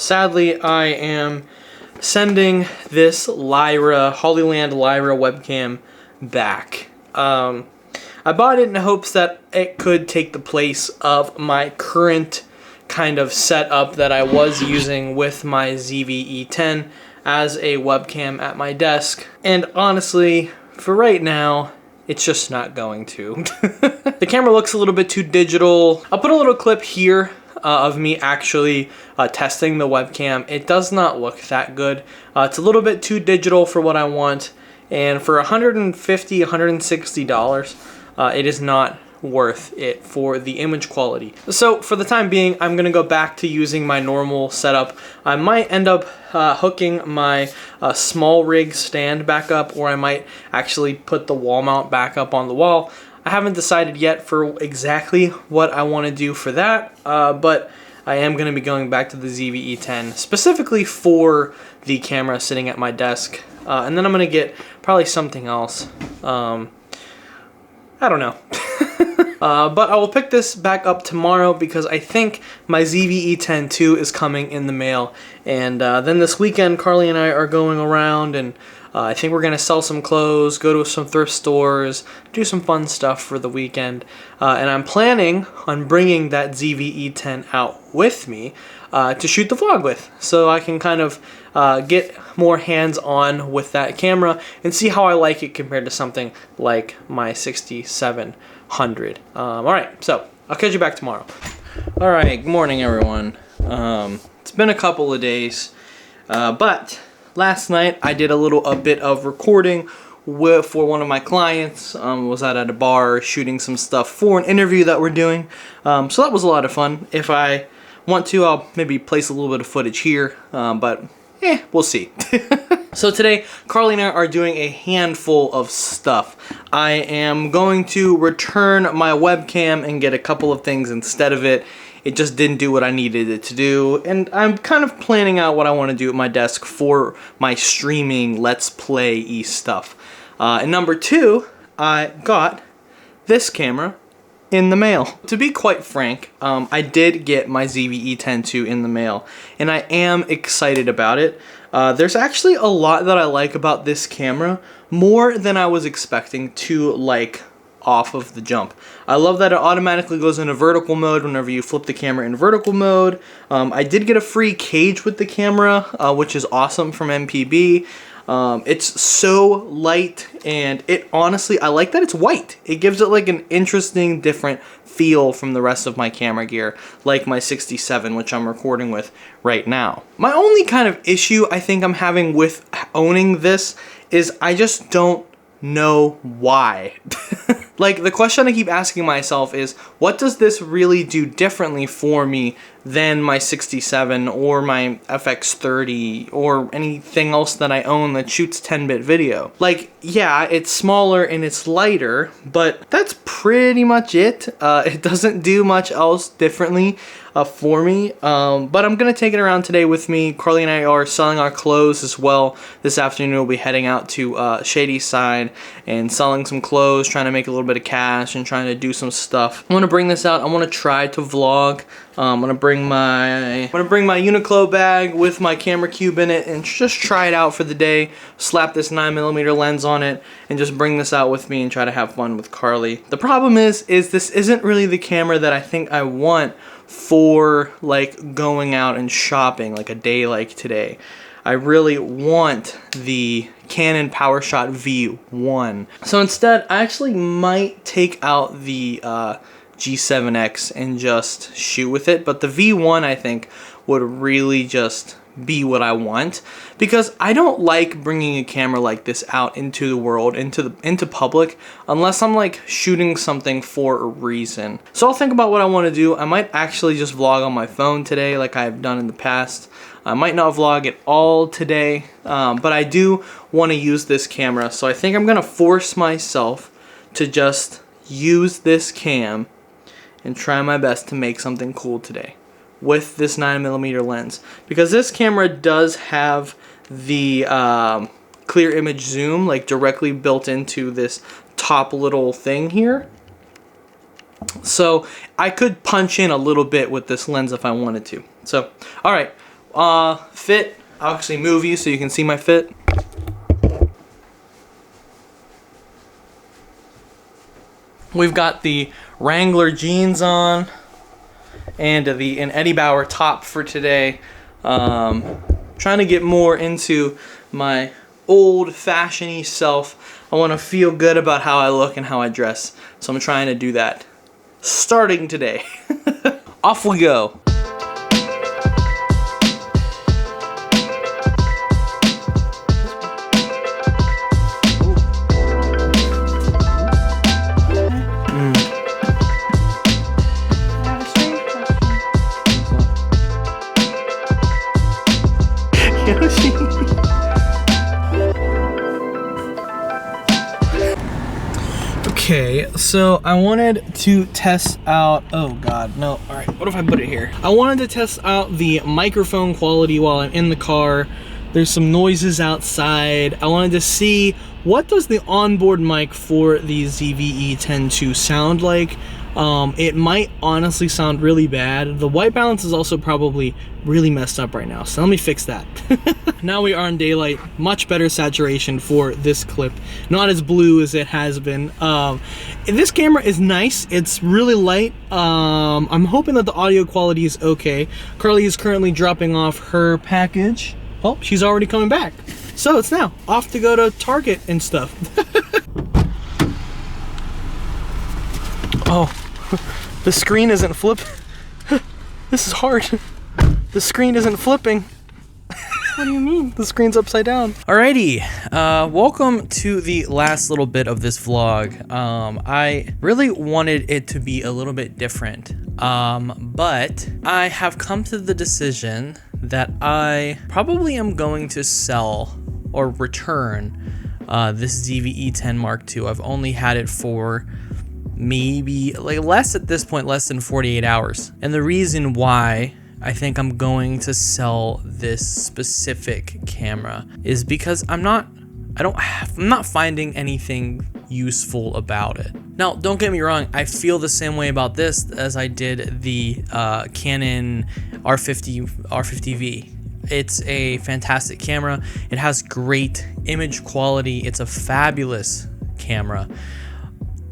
sadly, I am sending this Hollyland Lyra webcam back. I bought it in hopes that it could take the place of my current kind of setup that I was using with my ZV-E10 as a webcam at my desk. And honestly, for right now, it's just not going to. The camera looks a little bit too digital. I'll put a little clip here of me actually testing the webcam. It does not look that good. It's a little bit too digital for what I want. And for $150, $160, it is not worth it for the image quality. So for the time being, I'm gonna go back to using my normal setup. I might end up hooking my small rig stand back up, or I might actually put the wall mount back up on the wall. I haven't decided yet for exactly what I want to do for that, but I am going to be going back to the ZV-E10 specifically for the camera sitting at my desk, and then I'm going to get probably something else. I don't know. But I will pick this back up tomorrow because I think my ZV-E10 2 is coming in the mail. And then this weekend, Carly and I are going around, and I think we're going to sell some clothes, go to some thrift stores, do some fun stuff for the weekend. And I'm planning on bringing that ZV-E10 out with me to shoot the vlog with. So I can kind of get more hands-on with that camera and see how I like it compared to something like my 6700. Alright, so I'll catch you back tomorrow. Alright, good morning everyone. It's been a couple of days, but last night I did a bit of recording for one of my clients. Was out at a bar shooting some stuff for an interview that we're doing. So that was a lot of fun. If I want to, I'll maybe place a little bit of footage here, but we'll see. So today, Carly and I are doing a handful of stuff. I am going to return my webcam and get a couple of things instead of it. It just didn't do what I needed it to do, and I'm kind of planning out what I want to do at my desk for my streaming Let's Play-y stuff. And number two, I got this camera in the mail. To be quite frank, I did get my ZV-E10 2 in the mail, and I am excited about it. There's actually a lot that I like about this camera, more than I was expecting to like off of the jump. I love that it automatically goes into vertical mode whenever you flip the camera in vertical mode. I did get a free cage with the camera, which is awesome from MPB. It's so light, and it honestly, I like that it's white. It gives it like an interesting, different feel from the rest of my camera gear, like my 67, which I'm recording with right now. My only kind of issue I think I'm having with owning this is I just don't know why. Like, the question I keep asking myself is, what does this really do differently for me than my 67 or my FX30 or anything else that I own that shoots 10-bit video? Like, yeah, it's smaller and it's lighter, but that's pretty much it. It doesn't do much else differently for me, but I'm gonna take it around today with me. Carly and I are selling our clothes as well. This afternoon we'll be heading out to Shady Side and selling some clothes, trying to make a little bit of cash and trying to do some stuff. I want to bring this out. I want to try to vlog. I'm gonna bring my Uniqlo bag with my camera cube in it and just try it out for the day. Slap this 9mm lens on it and just bring this out with me and try to have fun with Carly. The problem is this isn't really the camera that I think I want for like going out and shopping like a day like today. I really want the Canon PowerShot V1. So instead, I actually might take out the G7X and just shoot with it, but the V1 I think would really just be what I want, because I don't like bringing a camera like this out into the world, into public, unless I'm like shooting something for a reason. So I'll think about what I want to do. I might actually just vlog on my phone today like I've done in the past. I might not vlog at all today, but I do want to use this camera, so I think I'm gonna force myself to just use this cam and try my best to make something cool today with this 9mm lens, because this camera does have the clear image zoom like directly built into this top little thing here. So I could punch in a little bit with this lens if I wanted to. So, alright, fit. I'll actually move you so you can see my fit. We've got the Wrangler jeans on and an Eddie Bauer top for today. Trying to get more into my old-fashioned-y self. I want to feel good about how I look and how I dress. So I'm trying to do that. Starting today. Off we go. Okay, so I wanted to test out, oh god, no, alright, what if I put it here? I wanted to test out the microphone quality while I'm in the car. There's some noises outside. I wanted to see what does the onboard mic for the ZV-E10 sound like. It might honestly sound really bad. The white balance is also probably really messed up right now, so let me fix that. Now we are in daylight, much better saturation for this clip, not as blue as it has been. This camera is nice, it's really light. I'm hoping that the audio quality is okay. Carly is currently dropping off her package. Oh, she's already coming back. So it's now off to go to Target and stuff. Oh, the screen isn't flipping. This is hard. The screen isn't flipping. What do you mean? The screen's upside down. Alrighty, welcome to the last little bit of this vlog. I really wanted it to be a little bit different, but I have come to the decision that I probably am going to sell or return this ZV-E10 Mark II. I've only had it for maybe less at this point, less than 48 hours. And the reason why I think I'm going to sell this specific camera is because I'm not finding anything useful about it. Now, don't get me wrong, I feel the same way about this as I did the Canon R50V. It's a fantastic camera. It has great image quality. It's a fabulous camera.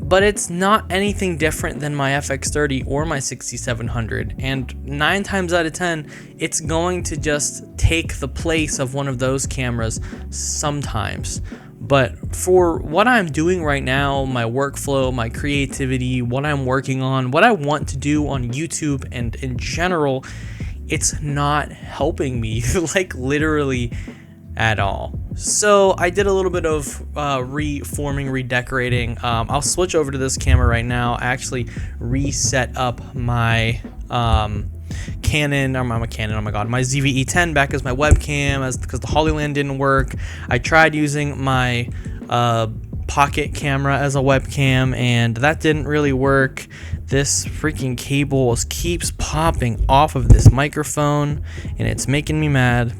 But it's not anything different than my FX30 or my 6700, and 9 times out of 10, it's going to just take the place of one of those cameras sometimes. But for what I'm doing right now, my workflow, my creativity, what I'm working on, what I want to do on YouTube and in general, it's not helping me, like literally at all. So I did a little bit of reforming, redecorating. I'll switch over to this camera right now. I actually reset up my Canon, or my Canon, oh my god, my ZV-E10 back as my webcam, because the Hollyland didn't work. I tried using my pocket camera as a webcam, and that didn't really work. This freaking cable keeps popping off of this microphone, and it's making me mad.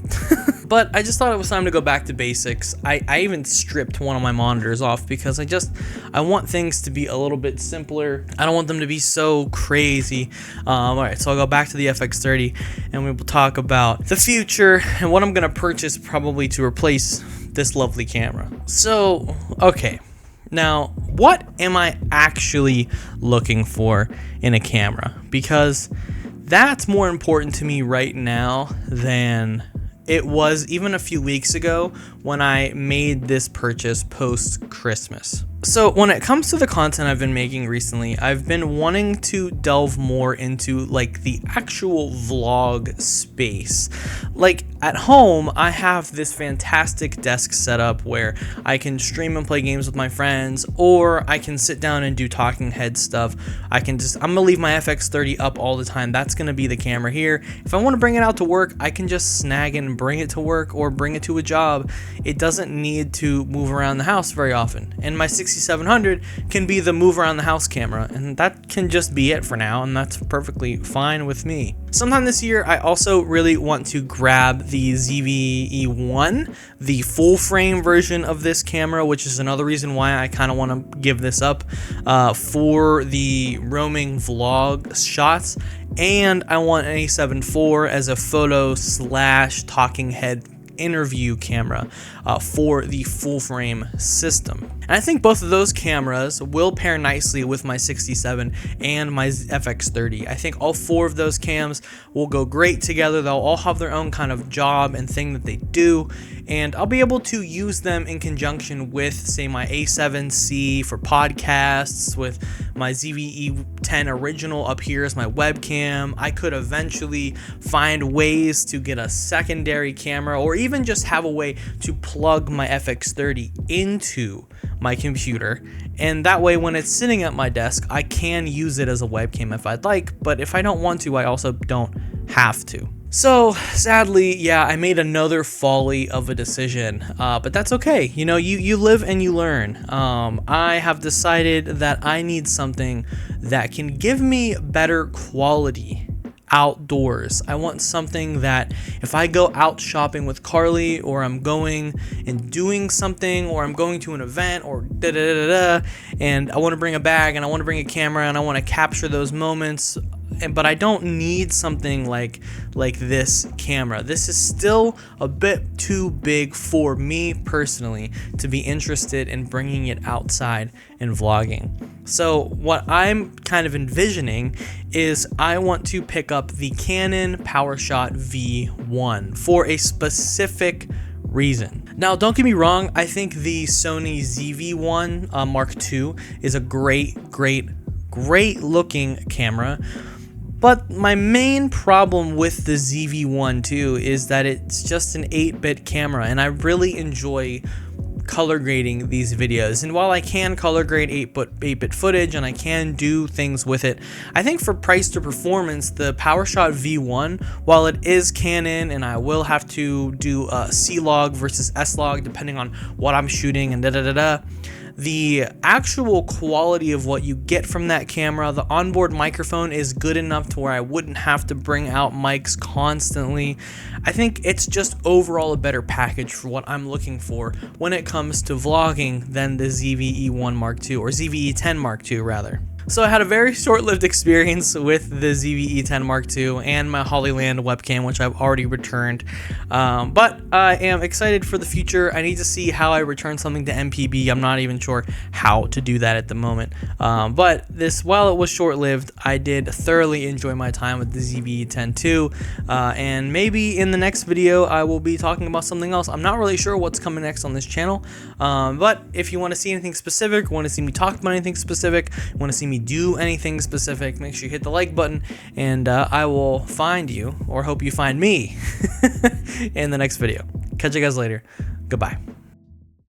But I just thought it was time to go back to basics. I even stripped one of my monitors off because I want things to be a little bit simpler. I don't want them to be so crazy. Alright, so I'll go back to the FX30 and we will talk about the future and what I'm gonna purchase probably to replace this lovely camera. So, okay. Now, what am I actually looking for in a camera? Because that's more important to me right now than it was even a few weeks ago when I made this purchase post-Christmas. So when it comes to the content I've been making recently, I've been wanting to delve more into like the actual vlog space. Like at home, I have this fantastic desk setup where I can stream and play games with my friends, or I can sit down and do talking head stuff. I'm gonna leave my FX30 up all the time. That's gonna be the camera here. If I want to bring it out to work, I can just snag it and bring it to work or bring it to a job. It doesn't need to move around the house very often. And my 6700 can be the move around the house camera, and that can just be it for now, and that's perfectly fine with me. Sometime this year, I also really want to grab the ZV-E10, the full frame version of this camera, which is another reason why I kind of want to give this up for the roaming vlog shots. and I want an A7 IV as a photo / talking head interview camera for the full frame system. And I think both of those cameras will pair nicely with my 67 and my FX30. I think all 4 of those cams will go great together. They'll all have their own kind of job and thing that they do, and I'll be able to use them in conjunction with, say, my A7C for podcasts, with my ZV-E10 original up here as my webcam. I could eventually find ways to get a secondary camera, or even just have a way to plug my FX30 into my computer, and that way when it's sitting at my desk I can use it as a webcam if I'd like, but if I don't want to, I also don't have to. So sadly, yeah, I made another folly of a decision, but that's okay. You know, you live and you learn. I have decided that I need something that can give me better quality outdoors. I want something that if I go out shopping with Carly, or I'm going and doing something, or I'm going to an event, or and I want to bring a bag and I want to bring a camera and I want to capture those moments, but I don't need something like this camera. This is still a bit too big for me personally to be interested in bringing it outside and vlogging. So what I'm kind of envisioning is I want to pick up the Canon PowerShot V1 for a specific reason. Now, don't get me wrong, I think the Sony ZV-E10 Mark II is a great looking camera. But my main problem with the ZV-E10 too is that it's just an 8-bit camera, and I really enjoy color grading these videos. And while I can color grade 8-bit footage and I can do things with it, I think for price to performance, the PowerShot V1, while it is Canon and I will have to do C-Log versus S-Log depending on what I'm shooting and the actual quality of what you get from that camera, the onboard microphone is good enough to where I wouldn't have to bring out mics constantly. I think it's just overall a better package for what I'm looking for when it comes to vlogging than the ZV-E10 Mark II, or ZV-E10 Mark II rather. So I had a very short-lived experience with the ZV-E10 Mark II and my Hollyland webcam, which I've already returned. But I am excited for the future. I need to see how I return something to MPB. I'm not even sure how to do that at the moment. But while it was short-lived, I did thoroughly enjoy my time with the ZV-E10 too. And maybe in the next video, I will be talking about something else. I'm not really sure what's coming next on this channel. But if you want to see anything specific, want to see me talk about anything specific, want to see me do anything specific, make sure you hit the like button, and I will find you, or hope you find me, in the next video. Catch you guys later. Goodbye.